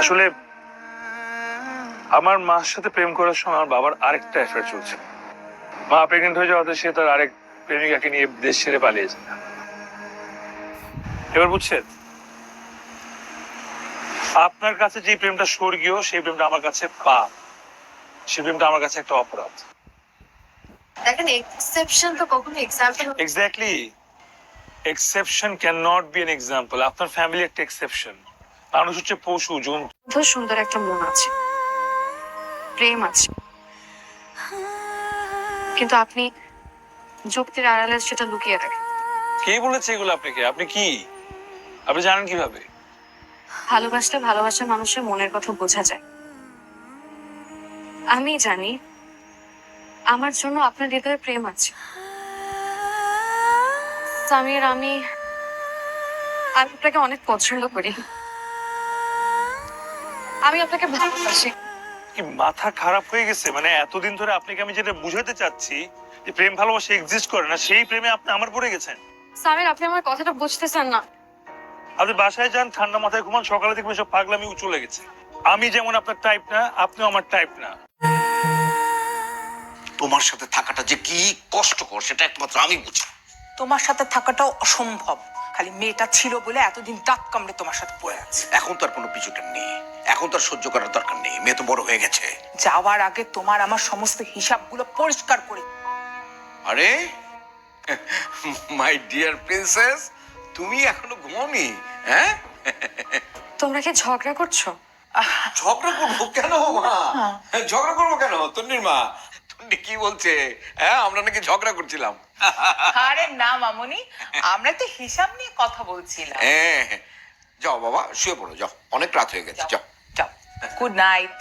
আসলে আমার মার সাথে প্রেম করার সময় আমার বাবার আরেকটা অ্যাফেয়ার চলছে। মা প্রেগনেন্ট হয়ে যাওয়াতে সে তার আরেক প্রেমিকাকে নিয়ে দেশ ছেড়ে পালিয়েছে। এবার বুঝছেন, আপনার কাছে যে প্রেমটা স্বর্গীয় সেই প্রেমটা আমার কাছে পাপ, সেই প্রেমটা আমার কাছে একটা অপরাধ। দেখেন, এক্সেপশন তো কখনো example. Exactly, exception can not be an example. আপনার ফ্যামিলি একটা এক্সেপশন। মানুষ হচ্ছে পশু, জন্তু। সুন্দর একটা মন আছে, প্রেম আছে, কিন্তু আপনি যুক্তির আড়ালে সেটা লুকিয়ে রাখেন। কে বলেছে এগুলো আপনাকে? আপনি কি, আপনি জানেন কিভাবে? ভালোবাসলে ভালোবাসা মানুষের মনের কথা বোঝা যায়। আমি জানি আমার জন্য আপনার হৃদয়ে প্রেম আছে। সামির, আমি আপনাকে অনেক পছন্দ করি। আমি আপনাকে ভালোবাসি। কি মাথা খারাপ হয়ে গেছে? মানে এতদিন ধরে আপনাকে আমি যেটা বুঝাতে চাচ্ছি যে প্রেম ভালোবাসা এক্সিস্ট করে না, সেই প্রেমে আপনি আমার পড়ে গেছেন। সামির, আপনি আমার কথাটা বুঝতেছেন না। আপনি বাসায় যান, ঠান্ডা মাথায় ঘুমান, সকালে দেখবেন সব পাগলামি চলে গেছে। আমি যেমন আপনার টাইপ না, আপনিও আমার টাইপ না। তোমার সাথে থাকাটা যে কি কষ্টকর সেটা একমাত্র আমি বুঝি। তোমার সাথে থাকাটাও অসম্ভব। খালি মেয়েটা ছিল বলে এতদিন দাঁত কামড়ে তোমার সাথে পড়ে আছে। এখন তো আর কোনো পিছুটান নেই, এখন তো আর সহ্য করার দরকার নেই, মেয়ে তো বড় হয়ে গেছে। যাওয়ার আগে তোমার আমার সমস্ত হিসাবগুলো পরিষ্কার করে। আরে মাই ডিয়ার প্রিন্সেস, তুমি এখনো ঘুমোনি? হ্যাঁ, তোমরা কি ঝগড়া করছো? ঝগড়া করবো কেন মা? ঝগড়া করবো কেন? তন্নির মা, তন্নি কি বলছে? হ্যাঁ, আমরা নাকি ঝগড়া করছিলাম। আরে না মামুনি, আমরা তো হিসাব নিয়ে কথা বলছিলাম। হ্যাঁ, যাও বাবা শুয়ে পড়ো, যাও, অনেক রাত হয়ে গেছে, যাও। যাও, গুড নাইট।